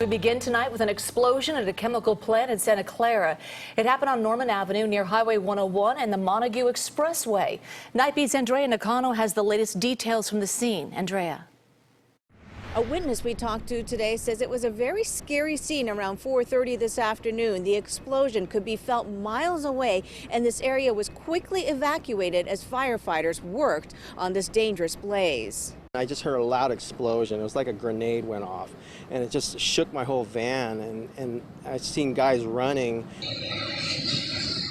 We begin tonight with an explosion at a chemical plant in Santa Clara. It happened on Norman Avenue near Highway 101 and the Montague Expressway. NIGHTBEAT's Andrea Nakano has the latest details from the scene. Andrea. A witness we talked to today says it was a very scary scene around 4:30 this afternoon. The explosion could be felt miles away, and this area was quickly evacuated as firefighters worked on this dangerous blaze. I just heard a loud explosion. It was like a grenade went off, and it just shook my whole van, and I seen guys running.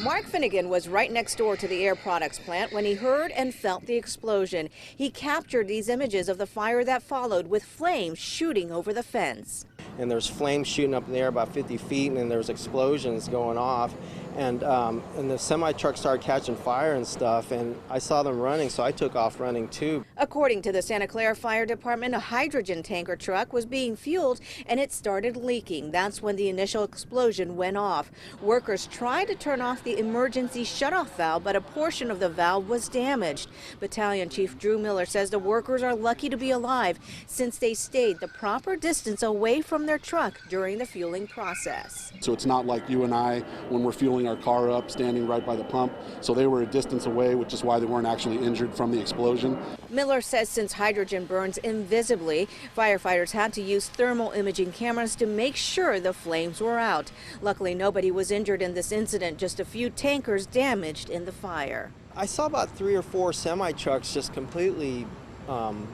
Mark Finnegan was right next door to the Air Products plant when he heard and felt the explosion. He captured these images of the fire that followed, with flames shooting over the fence. And there's flames shooting up in the air about 50 feet, and then there's explosions going off. And the semi-truck started catching fire and stuff, and I saw them running, so I took off running too. According to the Santa Clara Fire Department, a hydrogen tanker truck was being fueled and it started leaking. That's when the initial explosion went off. Workers tried to turn off the emergency shutoff valve, but a portion of the valve was damaged. Battalion Chief Drew Miller says the workers are lucky to be alive since they stayed the proper distance away from their truck during the fueling process. So it's not like you and I when we're fueling our car up, standing right by the pump. So they were a distance away, which is why they weren't actually injured from the explosion. Miller says since hydrogen burns invisibly, firefighters had to use thermal imaging cameras to make sure the flames were out. Luckily, nobody was injured in this incident, just a few tankers damaged in the fire. I saw about 3 or 4 semi-trucks just completely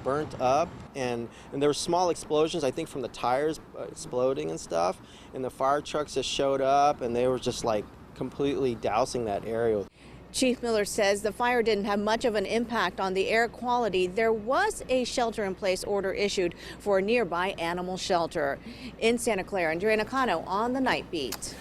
burnt up, and there were small explosions, I think, from the tires exploding and stuff, and the fire trucks just showed up, and they were just like completely dousing that area. Chief Miller says the fire didn't have much of an impact on the air quality. There was a shelter-in-place order issued for a nearby animal shelter. In Santa Clara, Andrea Nakano on the Night Beat.